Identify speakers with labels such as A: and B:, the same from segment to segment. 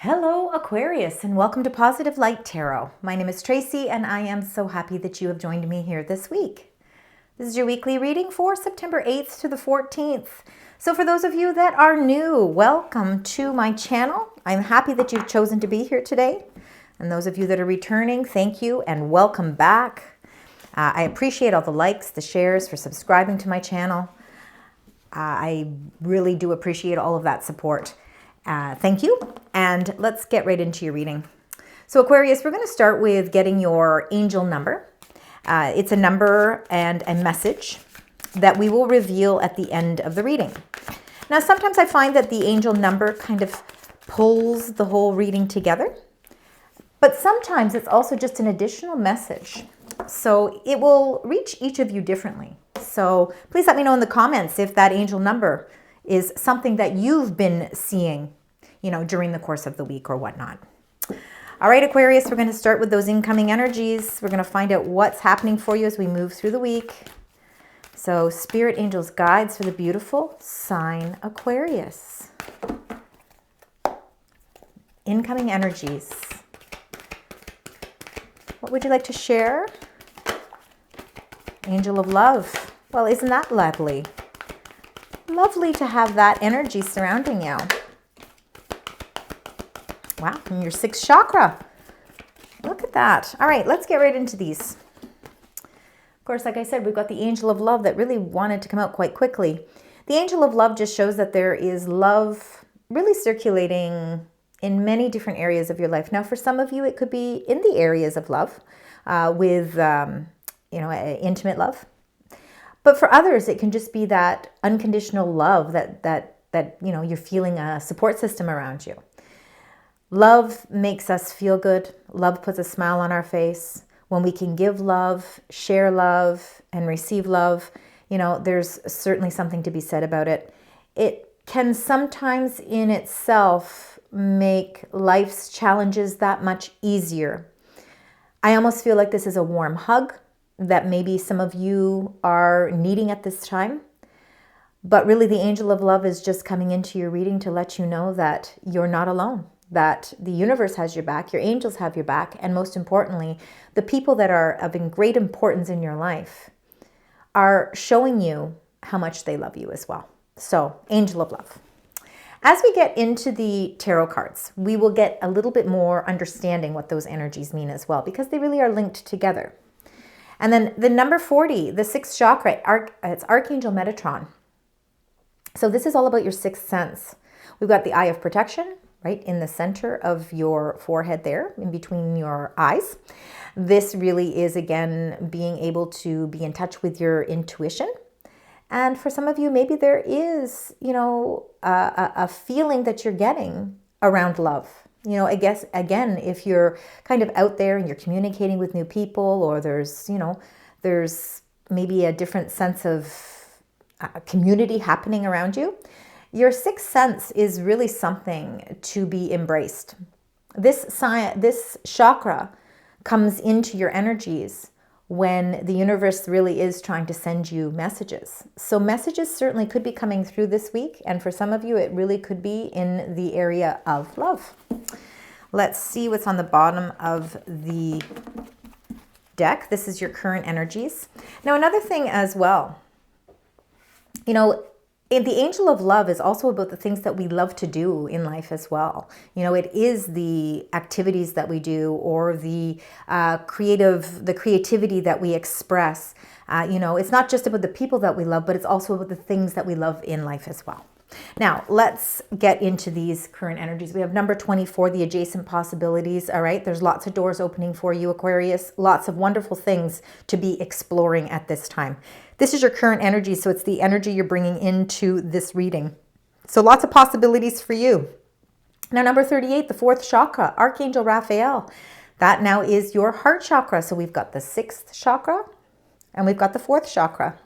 A: Hello, Aquarius, and welcome to Positive Light Tarot. My name is Tracy, and I am so happy that you have joined me here this week. This is your weekly reading for September 8th to the 14th. So for those of you that are new, welcome to my channel. I'm happy that you've chosen to be here today. And those of you that are returning, thank you and welcome back. I appreciate all the likes, the shares, for subscribing to my channel. I really do appreciate all of that support. Thank you. And let's get right into your reading. So Aquarius, we're going to start with getting your angel number. It's a number and a message that we will reveal at the end of the reading. Now, sometimes I find that the angel number kind of pulls the whole reading together, but sometimes it's also just an additional message. So it will reach each of you differently. So please let me know in the comments if that angel number is something that you've been seeing, during the course of the week or whatnot. All right, Aquarius, we're going to start with those incoming energies. We're going to find out what's happening for you as we move through the week. So Spirit Angels guides for the beautiful sign Aquarius. Incoming energies. What would you like to share? Angel of love. Well, isn't that lovely? Lovely to have that energy surrounding you. Wow, and your sixth chakra. Look at that. All right, let's get right into these. Of course, like I said, we've got the angel of love that really wanted to come out quite quickly. The angel of love just shows that there is love really circulating in many different areas of your life. Now, for some of you, it could be in the areas of love with, intimate love. But for others, it can just be that unconditional love that you're feeling a support system around you. Love makes us feel good. Love puts a smile on our face. When we can give love, share love, and receive love, there's certainly something to be said about it. It can sometimes in itself make life's challenges that much easier. I almost feel like this is a warm hug that maybe some of you are needing at this time. But really, the angel of love is just coming into your reading to let you know that you're not alone, that the universe has your back, your angels have your back, and most importantly, the people that are of great importance in your life are showing you how much they love you as well. So, angel of love. As we get into the tarot cards, we will get a little bit more understanding what those energies mean as well, because they really are linked together. And then the number 40, the sixth chakra, it's Archangel Metatron. So this is all about your sixth sense. We've got the eye of protection right in the center of your forehead there, in between your eyes. This really is, again, being able to be in touch with your intuition. And for some of you, maybe there is, a feeling that you're getting around love. I guess, again, if you're kind of out there and you're communicating with new people, or there's maybe a different sense of community happening around you, your sixth sense is really something to be embraced. This chakra comes into your energies when the universe really is trying to send you messages. So messages certainly could be coming through this week. And for some of you, it really could be in the area of love. Let's see what's on the bottom of the deck. This is your current energies. Now, another thing as well, the angel of love is also about the things that we love to do in life as well. It is the activities that we do, or the creativity that we express. It's not just about the people that we love, but it's also about the things that we love in life as well. Now, let's get into these current energies. We have number 24, the adjacent possibilities. All right, there's lots of doors opening for you, Aquarius. Lots of wonderful things to be exploring at this time. This is your current energy, so it's the energy you're bringing into this reading. So lots of possibilities for you. Now, number 38, the fourth chakra, Archangel Raphael. That now is your heart chakra. So we've got the sixth chakra and we've got the fourth chakra.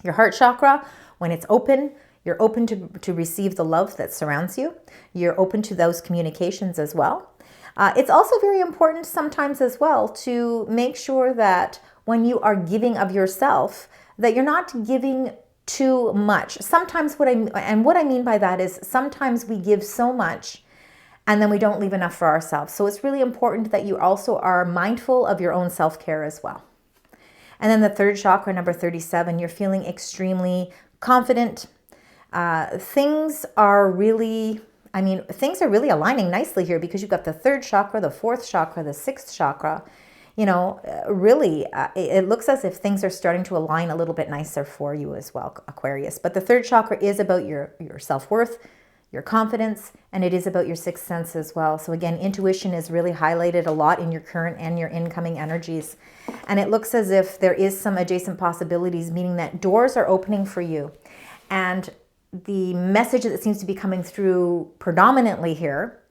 A: Your heart chakra, when it's open, you're open to receive the love that surrounds you. You're open to those communications as well. It's also very important sometimes as well to make sure that when you are giving of yourself, that you're not giving too much. Sometimes what I mean by that is sometimes we give so much and then we don't leave enough for ourselves. So it's really important that you also are mindful of your own self-care as well. And then the third chakra, number 37, you're feeling extremely confident. Things are really aligning nicely here because you've got the third chakra, the fourth chakra, the sixth chakra. It looks as if things are starting to align a little bit nicer for you as well, Aquarius. But the third chakra is about your self-worth, your confidence, and it is about your sixth sense as well. So again, intuition is really highlighted a lot in your current and your incoming energies. And it looks as if there is some adjacent possibilities, meaning that doors are opening for you. And the message that seems to be coming through predominantly here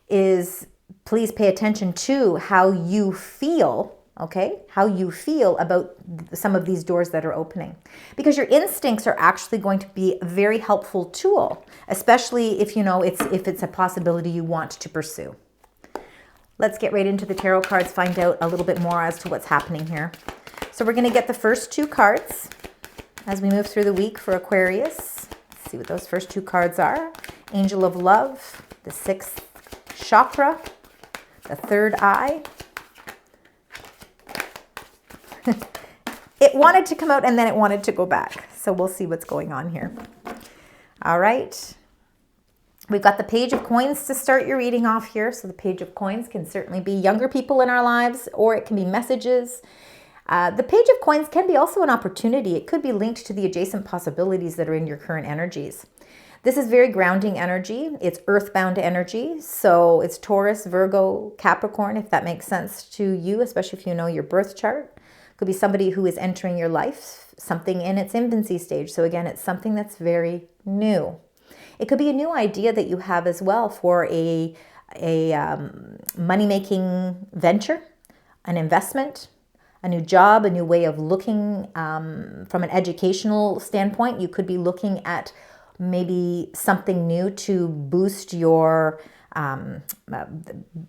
A: is, please pay attention to how you feel, okay? How you feel about some of these doors that are opening. Because your instincts are actually going to be a very helpful tool, especially if it's a possibility you want to pursue. Let's get right into the tarot cards, find out a little bit more as to what's happening here. So we're going to get the first two cards as we move through the week for Aquarius. Let's see what those first two cards are. Angel of Love, the sixth chakra, the third eye. It wanted to come out and then it wanted to go back. So we'll see what's going on here. All right. We've got the Page of Coins to start your reading off here. So the Page of Coins can certainly be younger people in our lives, or it can be messages. The Page of Coins can be also an opportunity. It could be linked to the adjacent possibilities that are in your current energies. This is very grounding energy. It's earthbound energy. So it's Taurus, Virgo, Capricorn, if that makes sense to you, especially if you know your birth chart. Could be somebody who is entering your life, something in its infancy stage. So again, it's something that's very new. It could be a new idea that you have as well for a money-making venture, an investment, a new job, a new way of looking from an educational standpoint. You could be looking at maybe something new to boost your,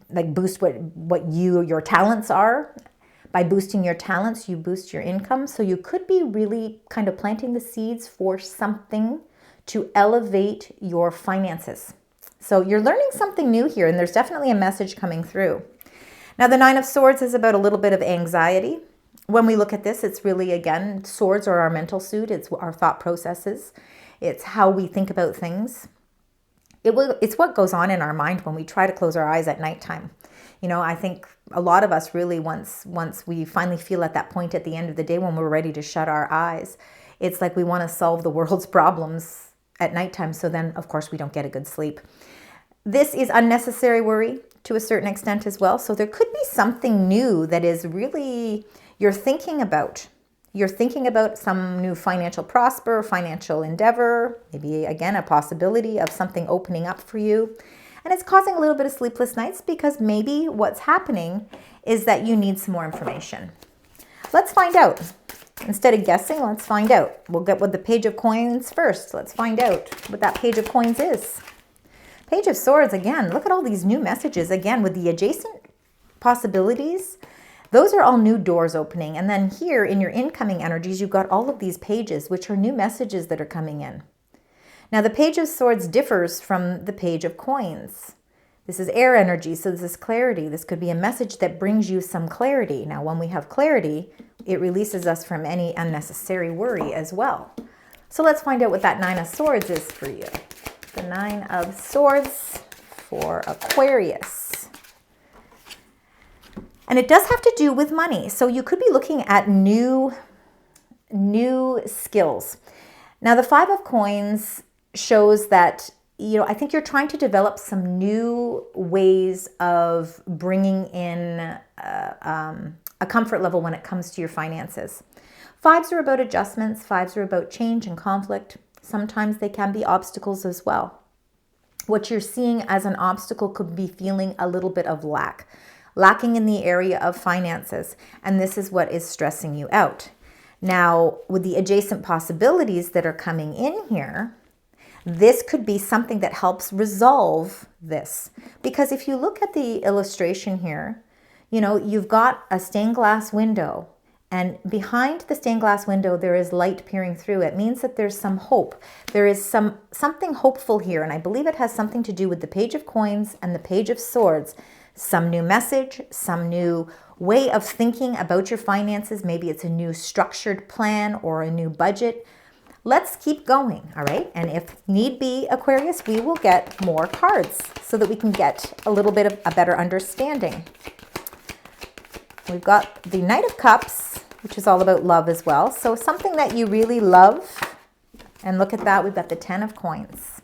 A: boost what your talents are. By boosting your talents, you boost your income. So you could be really kind of planting the seeds for something to elevate your finances. So you're learning something new here, and there's definitely a message coming through. Now, the Nine of Swords is about a little bit of anxiety. When we look at this, it's really, again, swords are our mental suit. It's our thought processes. It's how we think about things. It's what goes on in our mind when we try to close our eyes at nighttime. I think a lot of us really, once we finally feel at that point at the end of the day when we're ready to shut our eyes, it's like we want to solve the world's problems at nighttime. So then, of course, we don't get a good sleep. This is unnecessary worry to a certain extent as well. So there could be something new that is really you're thinking about. You're thinking about some new financial endeavor, maybe, again, a possibility of something opening up for you. And it's causing a little bit of sleepless nights because maybe what's happening is that you need some more information. Let's find out. Instead of guessing, let's find out. We'll get with the Page of Coins first. Let's find out what that Page of Coins is. Page of Swords, again, look at all these new messages. Again, with the adjacent possibilities, those are all new doors opening. And then here in your incoming energies, you've got all of these pages, which are new messages that are coming in. Now, the Page of Swords differs from the Page of Coins. This is air energy, so this is clarity. This could be a message that brings you some clarity. Now, when we have clarity, it releases us from any unnecessary worry as well. So let's find out what that Nine of Swords is for you. The Nine of Swords for Aquarius. And it does have to do with money. So you could be looking at new skills. Now, the Five of Coins shows that, I think you're trying to develop some new ways of bringing in a comfort level when it comes to your finances. Fives are about adjustments. Fives are about change and conflict. Sometimes they can be obstacles as well. What you're seeing as an obstacle could be feeling a little bit of lacking in the area of finances. And this is what is stressing you out. Now, with the adjacent possibilities that are coming in here, this could be something that helps resolve this. Because if you look at the illustration here, you've got a stained glass window And behind the stained glass window, there is light peering through. It means that there's some hope. There is something hopeful here, and I believe it has something to do with the Page of Coins and the Page of Swords. Some new message, some new way of thinking about your finances. Maybe it's a new structured plan or a new budget. Let's keep going, all right? And if need be, Aquarius, we will get more cards so that we can get a little bit of a better understanding. We've got the Knight of Cups, which is all about love as well. So something that you really love. And look at that, we've got the 10 of Coins.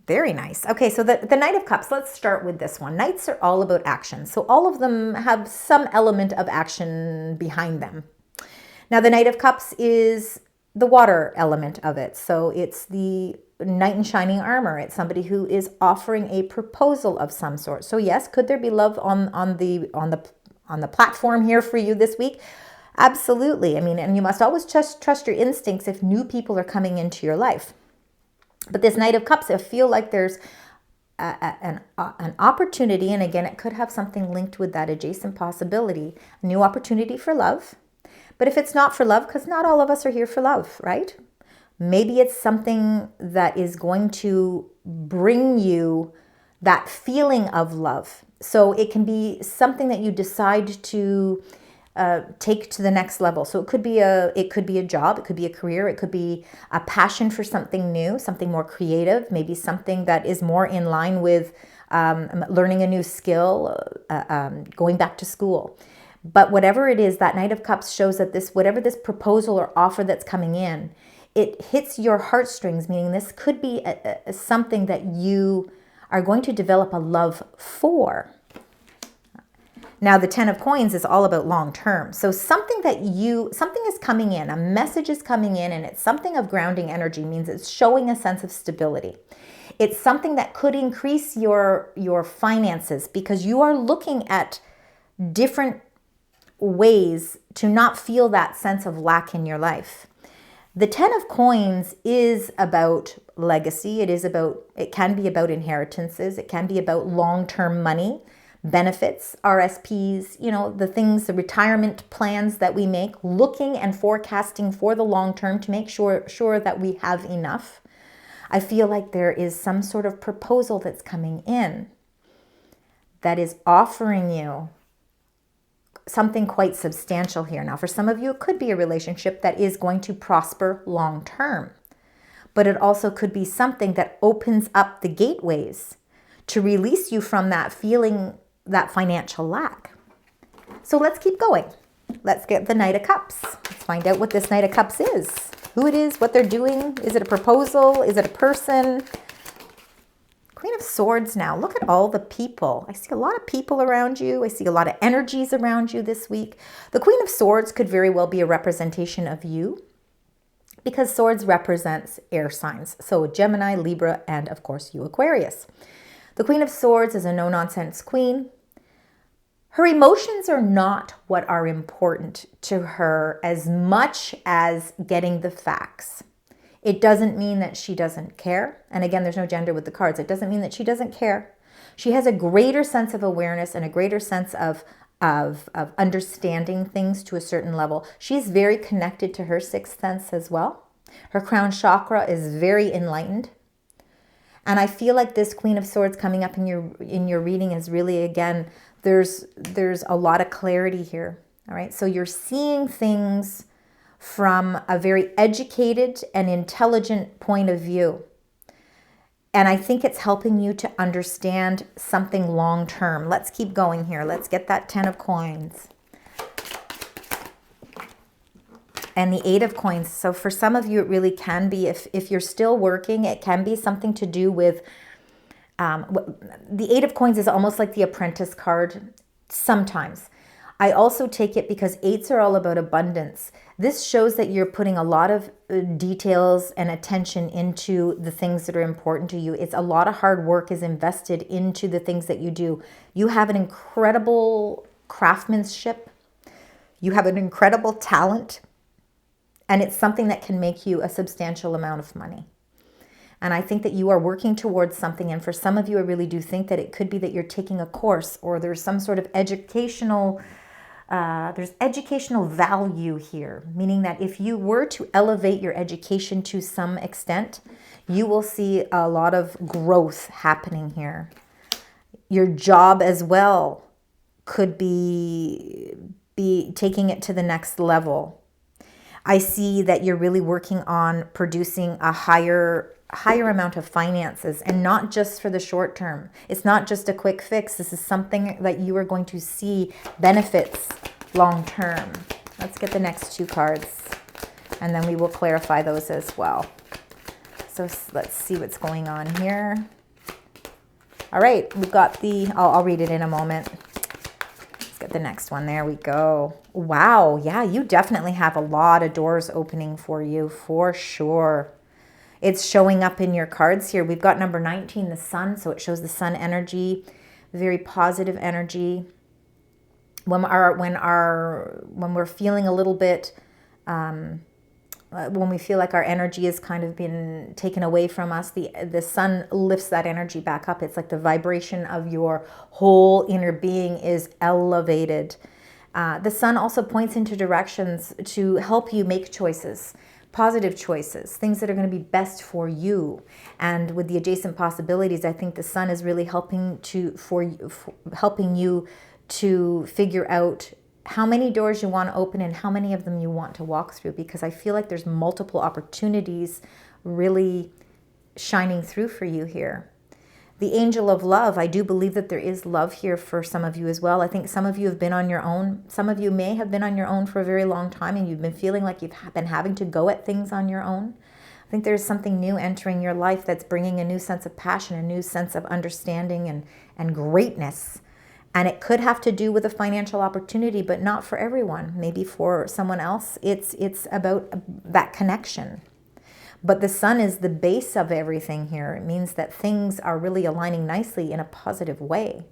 A: Very nice. Okay, so the Knight of Cups, let's start with this one. Knights are all about action. So all of them have some element of action behind them. Now, the Knight of Cups is the water element of it. So it's the knight in shining armor. It's somebody who is offering a proposal of some sort. So yes, could there be love on the platform here for you this week? Absolutely. I mean, and you must always trust your instincts if new people are coming into your life. But this Knight of Cups, I feel like there's an opportunity, and again, it could have something linked with that adjacent possibility, a new opportunity for love. But if it's not for love, because not all of us are here for love, right? Maybe it's something that is going to bring you that feeling of love. So it can be something that you decide to take to the next level. So it could be a job, it could be a career, it could be a passion for something new, something more creative, maybe something that is more in line with learning a new skill, going back to school. But whatever it is, that Knight of Cups shows that whatever this proposal or offer that's coming in, it hits your heartstrings, meaning this could be something that you are going to develop a love for. Now, the 10 of Coins is all about long term. So something is coming in, a message is coming in, and it's something of grounding energy, means it's showing a sense of stability. It's something that could increase your finances because you are looking at different ways to not feel that sense of lack in your life. The 10 of Coins is about legacy. It can be about inheritances. It can be about long-term money, benefits, RSPs, the retirement plans that we make, looking and forecasting for the long term to make sure that we have enough. I feel like there is some sort of proposal that's coming in that is offering you something quite substantial here. Now, for some of you, it could be a relationship that is going to prosper long term, but it also could be something that opens up the gateways to release you from that feeling, that financial lack. So let's keep going. Let's get the Knight of Cups. Let's find out what this Knight of Cups is, who it is, what they're doing. Is it a proposal? Is it a person? Queen of Swords now. Look at all the people. I see a lot of people around you. I see a lot of energies around you this week. The Queen of Swords could very well be a representation of you because swords represents air signs. So Gemini, Libra, and of course you, Aquarius. The Queen of Swords is a no-nonsense queen. Her emotions are not what are important to her as much as getting the facts. It doesn't mean that she doesn't care. And again, there's no gender with the cards. It doesn't mean that she doesn't care. She has a greater sense of awareness and a greater sense of understanding things to a certain level. She's very connected to her sixth sense as well. Her crown chakra is very enlightened. And I feel like this Queen of Swords coming up in your reading is really, again, there's a lot of clarity here. All right. So you're seeing things from a very educated and intelligent point of view. And I think it's helping you to understand something long term. Let's keep going here. Let's get that 10 of Coins. And the 8 of Coins. So for some of you, it really can be, if you're still working, it can be something to do with, the 8 of Coins is almost like the apprentice card sometimes. I also take it because 8s are all about abundance. This shows that you're putting a lot of details and attention into the things that are important to you. It's a lot of hard work is invested into the things that you do. You have an incredible craftsmanship. You have an incredible talent. And it's something that can make you a substantial amount of money. And I think that you are working towards something. And for some of you, I really do think that it could be that you're taking a course or there's some sort of educational There's educational value here, meaning that if you were to elevate your education to some extent, you will see a lot of growth happening here. Your job as well could be taking it to the next level. I see that you're really working on producing a higher amount of finances, and not just for the short term. It's not just a quick fix. This is something that you are going to see benefits long term. Let's get the next two cards, and then we will clarify those as well. So let's see what's going on here. All right, we've got the, I'll read it in a moment. Let's get the next one. There we go. Wow, yeah, you definitely have a lot of doors opening for you, for sure. It's showing up in your cards here. We've got number 19, the sun, so it shows the sun energy, very positive energy. When we're feeling a little bit, when we feel like our energy has kind of been taken away from us, the sun lifts that energy back up. It's like the vibration of your whole inner being is elevated. The sun also points into directions to help you make choices, positive choices, things that are going to be best for you. And with the adjacent possibilities, I think the sun is really helping you to figure out how many doors you want to open and how many of them you want to walk through, because I feel like there's multiple opportunities really shining through for you here. The angel of love, I do believe that there is love here for some of you as well. I think some of you have been on your own. Some of you may have been on your own for a very long time, and you've been feeling like you've been having to go at things on your own. I think there's something new entering your life that's bringing a new sense of passion, a new sense of understanding and greatness. And it could have to do with a financial opportunity, but not for everyone. Maybe for someone else, it's about that connection. But the sun is the base of everything here. It means that things are really aligning nicely in a positive way.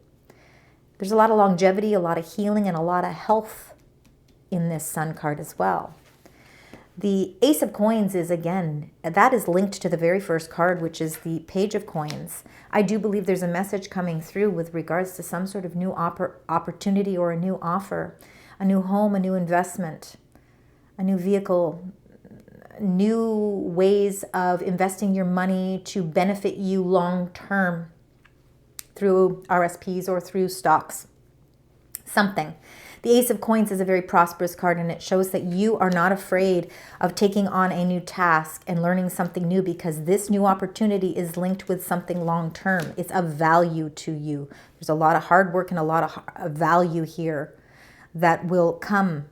A: There's a lot of longevity, a lot of healing, and a lot of health in this sun card as well. The Ace of Coins is, again, that is linked to the very first card, which is the Page of Coins. I do believe there's a message coming through with regards to some sort of new opportunity or a new offer, a new home, a new investment, a new vehicle, new ways of investing your money to benefit you long term through RSPs or through stocks, something. The Ace of Coins is a very prosperous card, and it shows that you are not afraid of taking on a new task and learning something new, because this new opportunity is linked with something long term. It's of value to you. There's a lot of hard work and a lot of value here that will come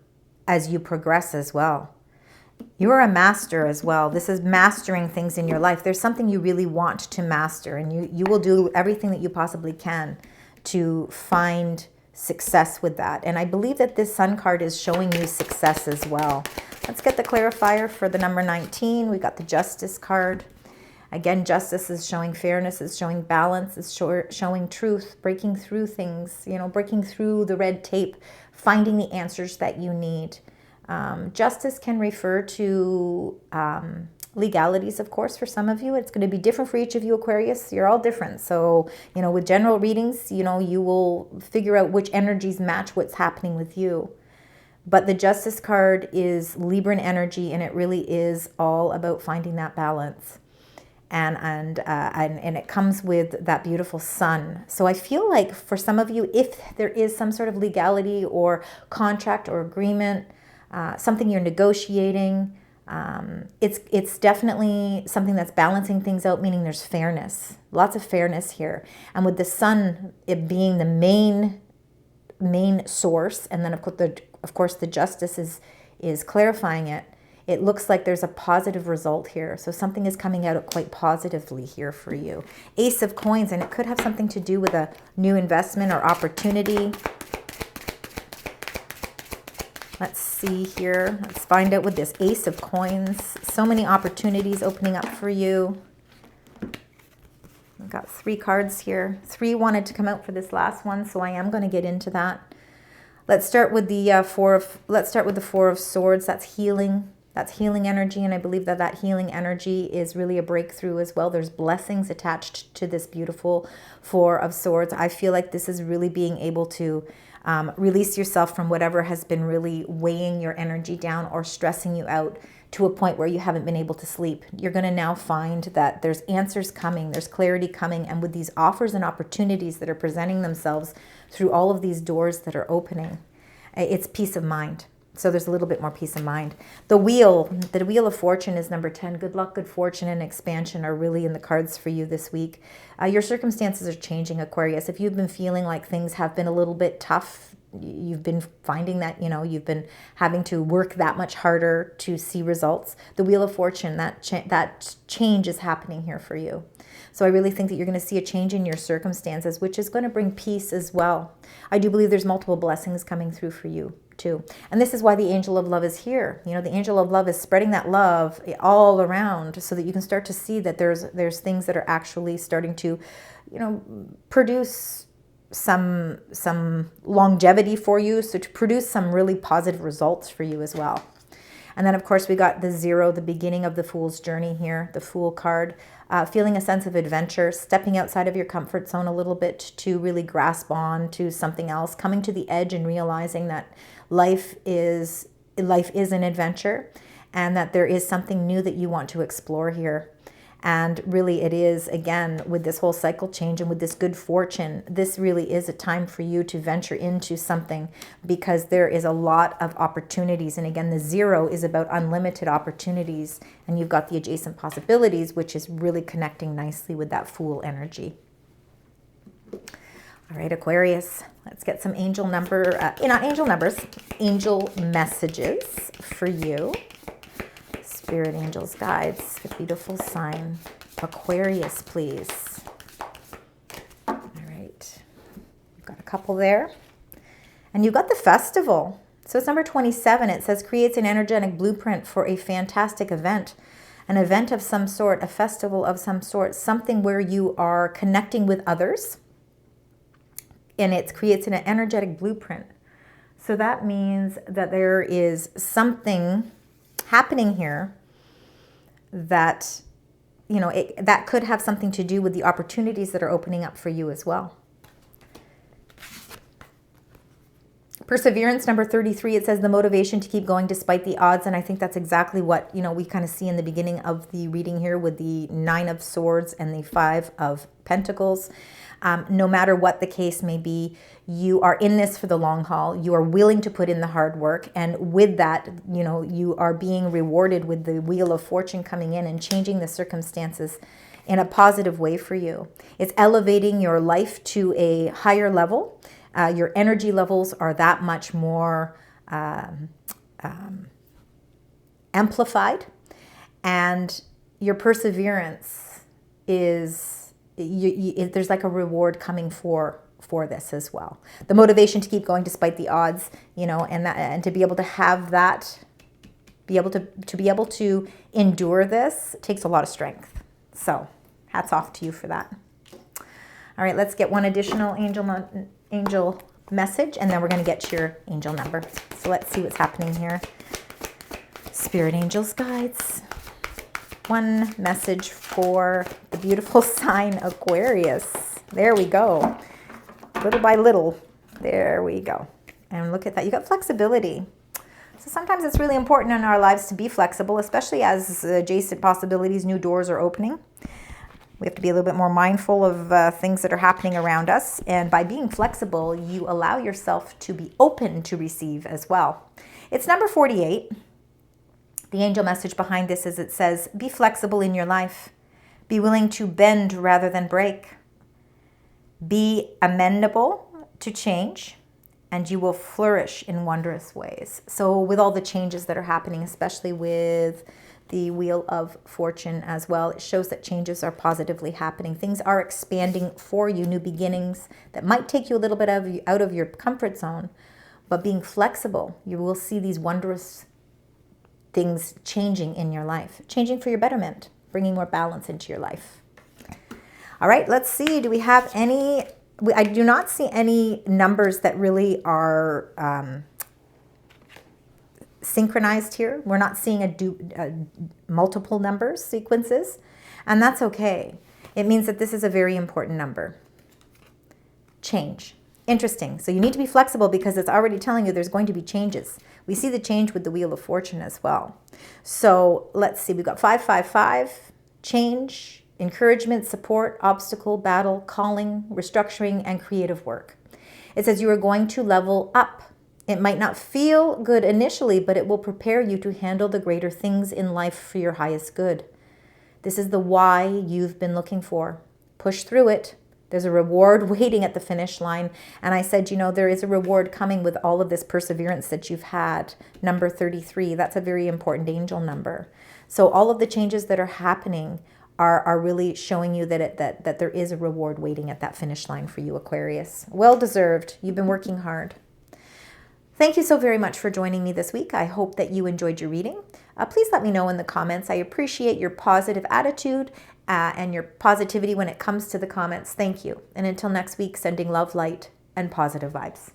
A: as you progress as well. You are a master as well. This is mastering things in your life. There's something you really want to master, and you will do everything that you possibly can to find success with that. And I believe that this sun card is showing you success as well. Let's get the clarifier for the number 19. We got the Justice card. Again, justice is showing fairness, is showing balance, is showing truth, breaking through things, breaking through the red tape, finding the answers that you need. Justice can refer to legalities, of course, for some of you. It's going to be different for each of you, Aquarius. You're all different. So, with general readings, you will figure out which energies match what's happening with you. But the Justice card is Libran energy, and it really is all about finding that balance. And it comes with that beautiful sun. So I feel like for some of you, if there is some sort of legality or contract or agreement, something you're negotiating, it's definitely something that's balancing things out, meaning there's fairness, lots of fairness here. And with the sun, it being the main source, and then of course the justice is clarifying it. It looks like there's a positive result here. So something is coming out quite positively here for you. Ace of Coins, and it could have something to do with a new investment or opportunity. Let's see here. Let's find out with this Ace of Coins. So many opportunities opening up for you. I've got 3 cards here. 3 wanted to come out for this last one, so I am going to get into that. Let's start with the Four of Swords. That's healing. That's healing energy, and I believe that that healing energy is really a breakthrough as well. There's blessings attached to this beautiful Four of Swords. I feel like this is really being able to release yourself from whatever has been really weighing your energy down or stressing you out to a point where you haven't been able to sleep. You're going to now find that there's answers coming, there's clarity coming, and with these offers and opportunities that are presenting themselves through all of these doors that are opening, it's peace of mind. So there's a little bit more peace of mind. The Wheel of Fortune is number 10. Good luck, good fortune, and expansion are really in the cards for you this week. Your circumstances are changing, Aquarius. If you've been feeling like things have been a little bit tough, you've been finding that, you've been having to work that much harder to see results. The Wheel of Fortune, that change is happening here for you. So I really think that you're going to see a change in your circumstances, which is going to bring peace as well. I do believe there's multiple blessings coming through for you too. And this is why the Angel of Love is here. The Angel of Love is spreading that love all around so that you can start to see that there's things that are actually starting to, produce some longevity for you. So to produce some really positive results for you as well. And then, of course, we got the 0, the beginning of the Fool's journey here, the Fool card. Feeling a sense of adventure, stepping outside of your comfort zone a little bit to really grasp on to something else, coming to the edge and realizing that life is an adventure and that there is something new that you want to explore here. And really it is, again, with this whole cycle change and with this good fortune, this really is a time for you to venture into something because there is a lot of opportunities. And again, the 0 is about unlimited opportunities. And you've got the adjacent possibilities, which is really connecting nicely with that Fool energy. All right, Aquarius, let's get some angel messages for you. Spirit angels, guides, a beautiful sign. Aquarius, please. All right. You've got a couple there. And you've got the festival. So it's number 27. It says creates an energetic blueprint for a fantastic event. An event of some sort, a festival of some sort, something where you are connecting with others. And it creates an energetic blueprint. So that means that there is something happening here that, that could have something to do with the opportunities that are opening up for you as well. Perseverance, number 33, it says the motivation to keep going despite the odds. And I think that's exactly what, we kind of see in the beginning of the reading here with the 9 of Swords and the 5 of Pentacles. No matter what the case may be, you are in this for the long haul. You are willing to put in the hard work. And with that, you are being rewarded with the Wheel of Fortune coming in and changing the circumstances in a positive way for you. It's elevating your life to a higher level. Your energy levels are that much more amplified. And your perseverance is... there's like a reward coming for this as well. The motivation to keep going despite the odds, and to be able to have that, be able to endure this takes a lot of strength. So hats off to you for that. All right, let's get one additional angel message, and then we're going to get your angel number. So let's see what's happening here. Spirit angels, guides. One message for the beautiful sign Aquarius. There we go. Little by little. There we go. And look at that. You got flexibility. So sometimes it's really important in our lives to be flexible, especially as adjacent possibilities, new doors are opening. We have to be a little bit more mindful of things that are happening around us. And by being flexible, you allow yourself to be open to receive as well. It's number 48. The angel message behind this is it says, be flexible in your life. Be willing to bend rather than break. Be amendable to change, and you will flourish in wondrous ways. So with all the changes that are happening, especially with the Wheel of Fortune as well, it shows that changes are positively happening. Things are expanding for you, new beginnings that might take you a little bit out of your comfort zone, but being flexible, you will see these wondrous things changing in your life, changing for your betterment, bringing more balance into your life. All right, let's see. Do we have any? I do not see any numbers that really are synchronized here. We're not seeing multiple numbers, sequences, and that's okay. It means that this is a very important number. Change. Interesting. So you need to be flexible because it's already telling you there's going to be changes. We see the change with the Wheel of Fortune as well. So let's see. We've got 555, change, encouragement, support, obstacle, battle, calling, restructuring, and creative work. It says you are going to level up. It might not feel good initially, but it will prepare you to handle the greater things in life for your highest good. This is the why you've been looking for. Push through it. There's a reward waiting at the finish line. And I said, you know, there is a reward coming with all of this perseverance that you've had. Number 33, that's a very important angel number. So all of the changes that are happening are really showing you that there is a reward waiting at that finish line for you, Aquarius. Well deserved. You've been working hard. Thank you so very much for joining me this week. I hope that you enjoyed your reading. Please let me know in the comments. I appreciate your positive attitude and your positivity when it comes to the comments. Thank you. And until next week, sending love, light, and positive vibes.